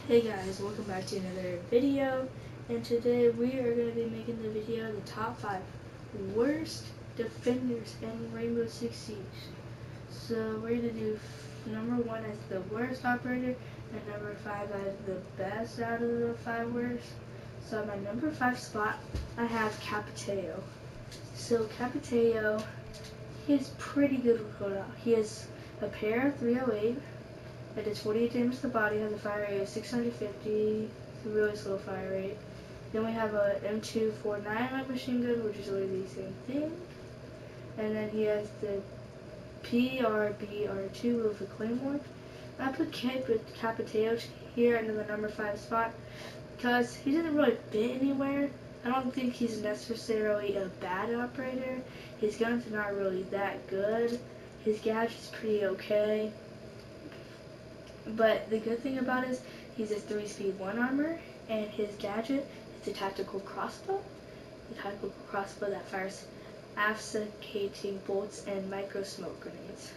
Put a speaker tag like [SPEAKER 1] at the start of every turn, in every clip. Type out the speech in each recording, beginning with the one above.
[SPEAKER 1] Hey guys, welcome back to another video, and today we are going to be making the video the top 5 worst defenders in Rainbow Six Siege. So we're going to do number 1 as the worst operator, and number 5 as the best out of the 5 worst. So at my number 5 spot, I have Capiteo. So Capiteo, he is pretty good with loadout. He has a pair of 308. It does 48 damage to the body, has a fire rate of 650, it's a really slow fire rate. Then we have a M249 light machine gun, which is literally the same thing. And then he has the PRBR2 with a claymore. I put Capiteo here into the number 5 spot because he doesn't really fit anywhere. I don't think he's necessarily a bad operator. His gun's not really that good. His gadget's pretty okay. But the good thing about it is he's a 3-speed 1 armor, and his gadget is a tactical crossbow. The tactical crossbow that fires obfuscating bolts and micro smoke grenades.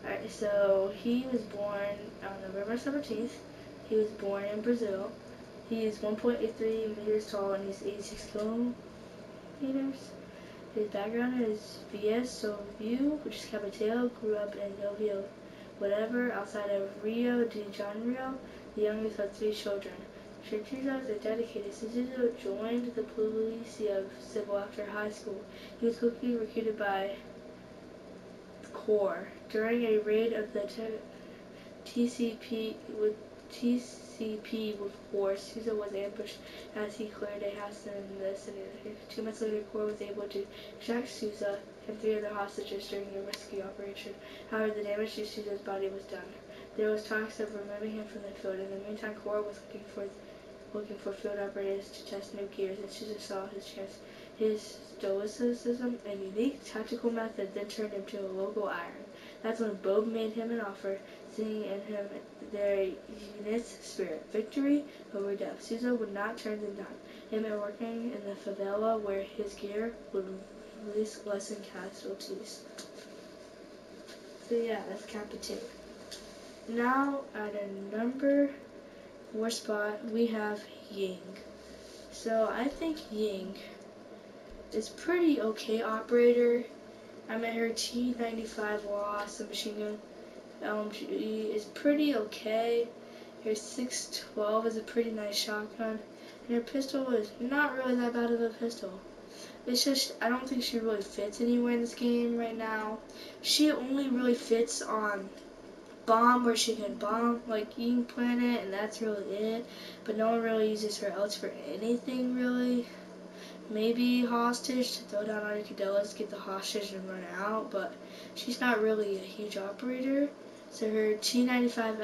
[SPEAKER 1] Alright, so he was born on November 17th. He was born in Brazil. He is 1.83 meters tall and he's 86 kilometers. His background is VS, so View, which is Capiteo, grew up in Novio whatever, outside of Rio de Janeiro, the youngest of 3 children. Churchill is dedicated. Suzuki joined the police of civil after high school. He was quickly recruited by Corps. During a raid of the TCP with force, Sousa was ambushed as he cleared a house in the vicinity. 2 months later, Corps was able to extract Sousa and 3 other hostages during the rescue operation. However, the damage to Sousa's body was done. There was talks of removing him from the field. In the meantime, Corps was looking for field operators to test new gears, and Sousa saw his chance. His stoicism and unique tactical method then turned him to a local iron. That's when Bob made him an offer, seeing in him their unit's spirit. Victory over death. Sousa would not turn them down. He meant working in the favela where his gear would lessen casualties. So yeah, that's Capiteo. Now at a number 4 spot we have Ying. So I think Ying is pretty okay operator. I met her T95 loss, the machine gun. LMG is pretty okay. Her 612 is a pretty nice shotgun, and her pistol is not really that bad of a pistol. It's just, I don't think she really fits anywhere in this game right now. She only really fits on bomb, where she can bomb like Ying Planet, and that's really it. But no one really uses her else for anything really. Maybe hostage to throw down armadillos, get the hostage and run out, but she's not really a huge operator. So her T95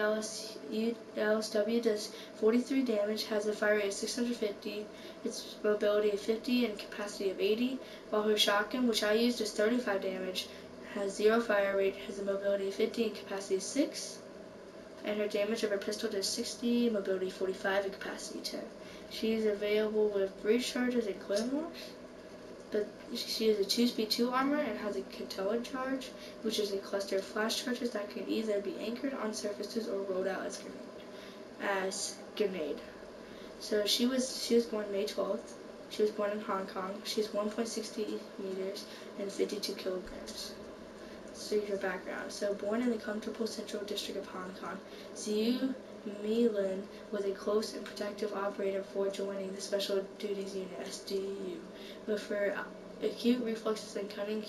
[SPEAKER 1] LSW does 43 damage, has a fire rate of 650, its mobility of 50 and capacity of 80, while her shotgun, which I used, does 35 damage, has 0 fire rate, has a mobility of 50 and capacity of 6, and her damage of her pistol does 60, mobility 45, and capacity 10. She is available with breach charges and claymores, but she is a 2-speed 2 armor and has a Cantillon charge, which is a cluster of flash charges that can either be anchored on surfaces or rolled out as grenade. So she was born May 12th. She was born in Hong Kong. She's 1.60 meters and 52 kilograms. So your background. So born in the comfortable central district of Hong Kong, Ziyu Milin was a close and protective operator before joining the Special Duties Unit (SDU). With her acute reflexes and cunning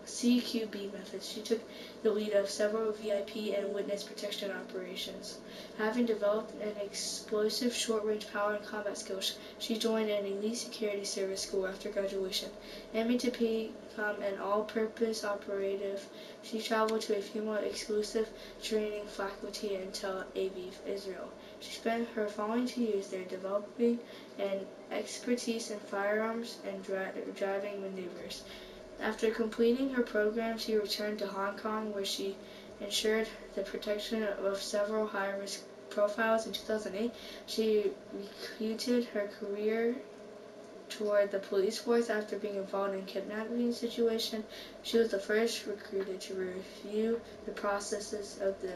[SPEAKER 1] CQB methods, she took the lead of several VIP and witness protection operations. Having developed an explosive short-range power and combat skills, she joined an elite security service school after graduation. Aiming to become an all-purpose operative, she traveled to a female exclusive training faculty in Tel Aviv, Israel. She spent her following 2 years there developing an expertise in firearms and driving maneuvers. After completing her program, she returned to Hong Kong, where she ensured the protection of several high-risk profiles. In 2008, she recruited her career toward the police force after being involved in a kidnapping situation. She was the first recruited to review the processes of the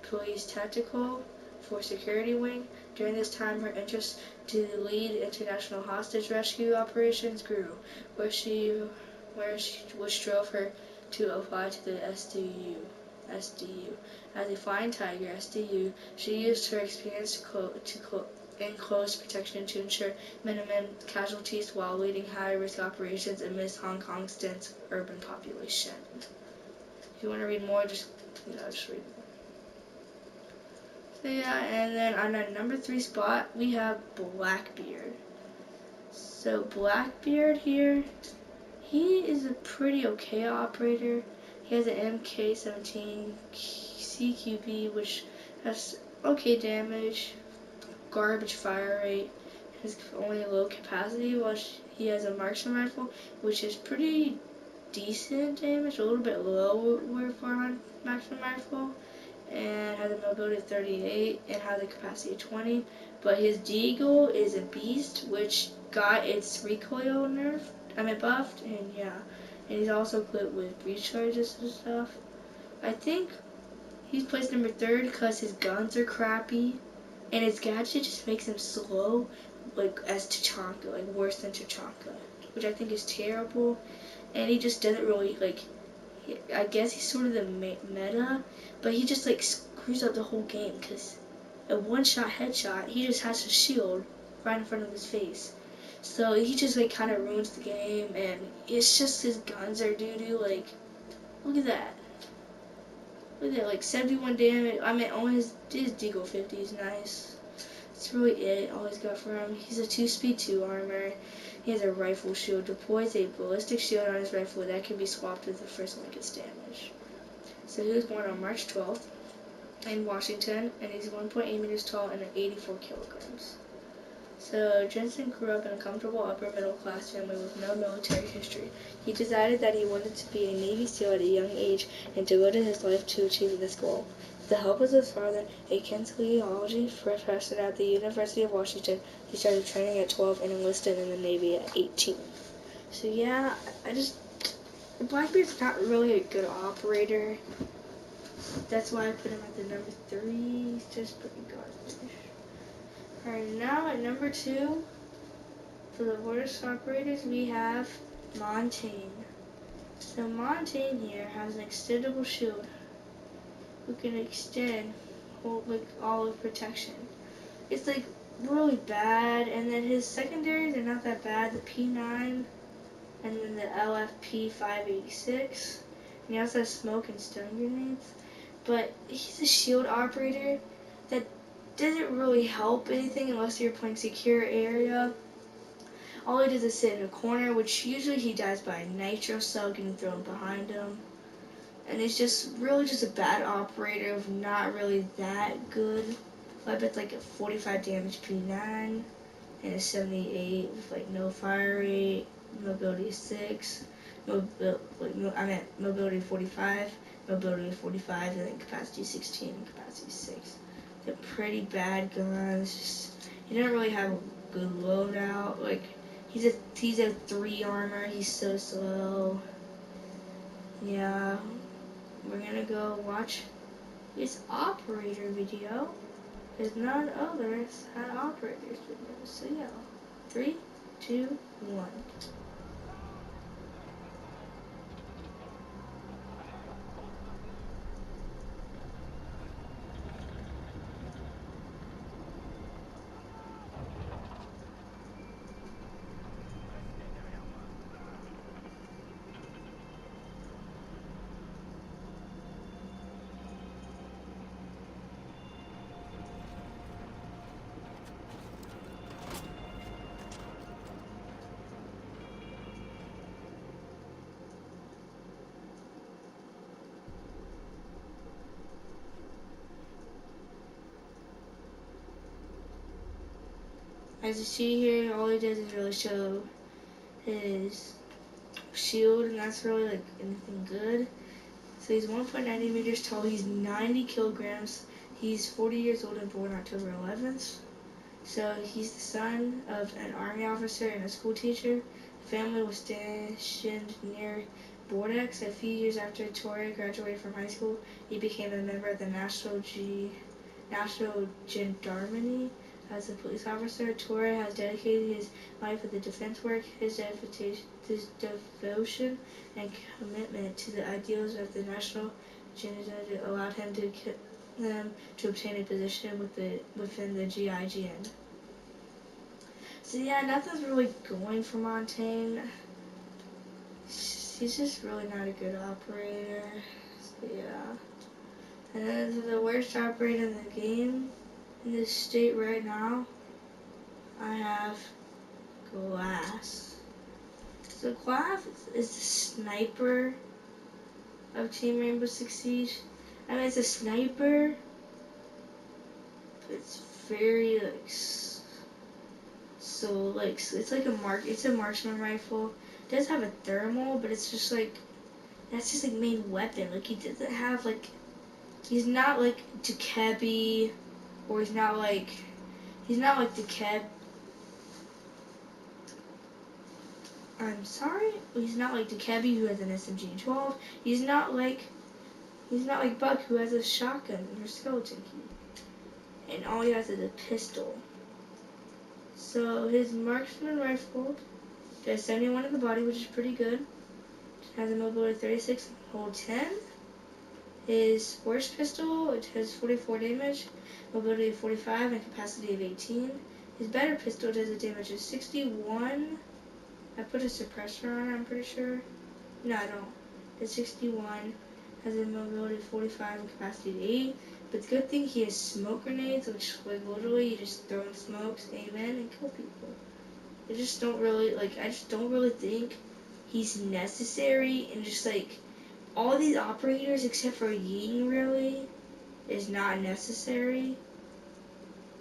[SPEAKER 1] Police Tactical for Security Wing. During this time, her interest to lead international hostage rescue operations grew, which drove her to apply to the SDU. As a flying tiger, SDU, she used her experience in close protection to ensure minimum casualties while leading high-risk operations amidst Hong Kong's dense urban population. If you want to read more, just read more. So yeah, and then on our number 3 spot, we have Blackbeard. So Blackbeard here, he is a pretty okay operator. He has an MK17 CQB, which has okay damage, garbage fire rate, has only low capacity, while he has a marksman rifle, which is pretty decent damage, a little bit lower for a marksman rifle, and has a mobility of 38 and has a capacity of 20. But his deagle is a beast, which got its recoil buffed, and yeah, and he's also equipped with breach charges and stuff. I think he's placed number 3 because his guns are crappy, and his gadget just makes him slow, like as Tachanka, like worse than Tachanka, which I think is terrible. And he just doesn't really I guess he's sort of the meta, but he just screws up the whole game because a one-shot headshot, he just has a shield right in front of his face. So he just kind of ruins the game, and it's just his guns are doo-doo. Look at that. Look at that, 71 damage. Only his deagle 50 is nice. That's really it, all he's got for him. He's a 2-speed 2 armor. He has a rifle shield. Deploys a ballistic shield on his rifle that can be swapped if the first one gets damage. So he was born on March 12th in Washington, and he's 1.8 meters tall and 84 kilograms. So Jensen grew up in a comfortable upper middle class family with no military history. He decided that he wanted to be a Navy SEAL at a young age and devoted his life to achieving this goal. With the help of his father, a kinesiology professor at the University of Washington, he started training at 12 and enlisted in the Navy at 18. So yeah, Blackbeard's not really a good operator. That's why I put him at the number 3. He's just pretty garbage. Alright, now at number 2, for the worst operators, we have Montaigne. So Montaigne here has an extendable shield who can extend all of protection. It's really bad, and then his secondaries are not that bad, the P9 and then the LFP 586, and he also has smoke and stun grenades. But he's a shield operator that doesn't really help anything unless you're playing secure area. All he does is sit in a corner, which usually he dies by a nitro cell getting thrown behind him. And it's just a bad operator of not really that good. I bet a 45 damage P9 and a 78 with no fire rate, mobility 6, mobility 45, mobility 45, and then capacity 16 and capacity 6. They're pretty bad guns. He doesn't really have a good loadout. He's a 3 armor. He's so slow. Yeah, we're gonna go watch his operator video. There's none others had operators videos. So yeah, 3, 2, 1. As you see here, all he does is really show his shield, and that's really anything good. So he's 1.90 meters tall. He's 90 kilograms. He's 40 years old and born October 11th. So he's the son of an army officer and a school teacher. The family was stationed near Bordeaux. A few years after Torre graduated from high school, he became a member of the National Gendarmerie as a police officer. Torre has dedicated his life to the defense work. His devotion and commitment to the ideals of the National Gendarmerie allowed him to obtain a position within the GIGN. So yeah, nothing's really going for Montaigne. He's just really not a good operator. So yeah. And then the worst operator in the game in this state right now, I have Glass. So Glass is the sniper of Team Rainbow Six Siege. I mean, it's a sniper, but it's very like it's like it's a marksman rifle. It does have a thermal, but it's just like that's just like main weapon. Like he doesn't have like he's not like Dekebi, or he's not like Dekeb. I'm sorry, he's not like Dekebi who has an SMG-12. He's not like Buck who has a shotgun or skeleton key, and all he has is a pistol. So his marksman rifle does 71 in the body, which is pretty good. It has a mobility of 36 and hold 10. His worst pistol, it has 44 damage, mobility of 45, and capacity of 18. His better pistol does a damage of 61. I put a suppressor on it, I'm pretty sure. No, I don't. It's 61, has a mobility of 45 and capacity of 8. But it's a good thing he has smoke grenades, which like literally you just throw in smokes, aim in, and kill people. I just don't really think he's necessary, and just like all these operators except for Ying really is not necessary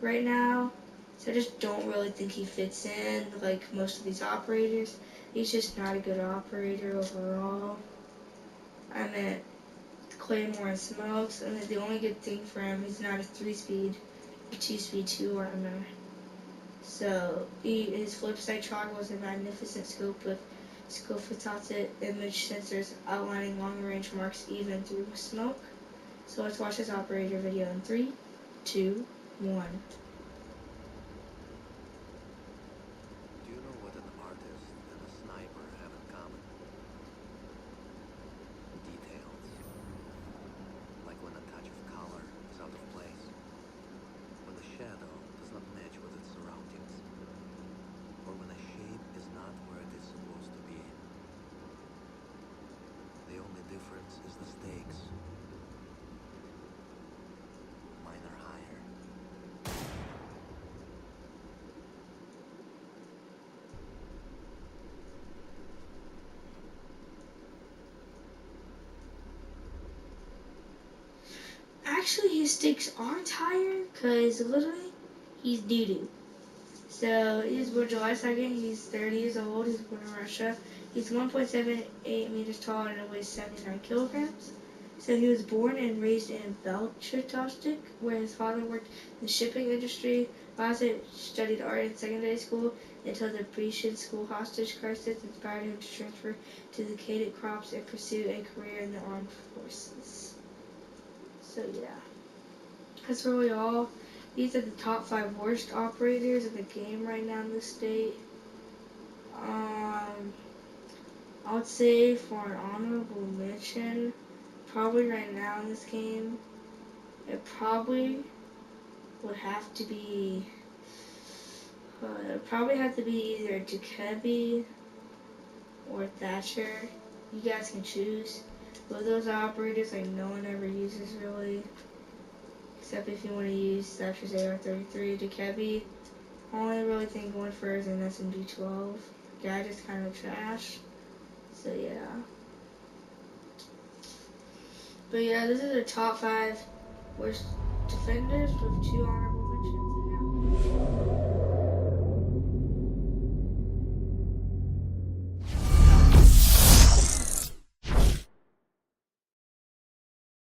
[SPEAKER 1] right now. So I just don't really think he fits in like most of these operators. He's just not a good operator overall. I meant Claymore and smokes, and the only good thing for him, he's not a 3-speed, a 2-speed 2 armor. So his flip side toggle was a magnificent scope with image sensors outlining long range marks even through smoke. So let's watch this operator video in 3, 2, 1.
[SPEAKER 2] Do you know what an artist and a sniper have in common? Details. Like when a touch of color is out of place. When the shadow does not match with its surroundings. Or when a shape is not where it is supposed to be. The only difference is the stakes. Mine are higher.
[SPEAKER 1] Actually, his stakes aren't higher, because literally, he's doo-doo. So, he was born July 2nd, he's 30 years old, he's born in Russia. He's 1.78 meters tall and weighs 79 kilograms. So he was born and raised in Belchatoshtik, where his father worked in the shipping industry. Lazar studied art in secondary school until the British school hostage crisis inspired him to transfer to the Cadet Crops and pursue a career in the armed forces. So yeah, that's really all. These are the top 5 worst operators in the game right now in this state. I would say for an honorable mention, probably right now in this game, it probably would have to be, either Jacoby or Thatcher. You guys can choose. But those are operators like no one ever uses really. Except if you want to use Thatcher's AR-33. Jacoby, only really thing going for is an SMG-12. Guy just kind of trash. So yeah. But yeah, this is the top 5 worst defenders with 2 honorable mentions. And yeah.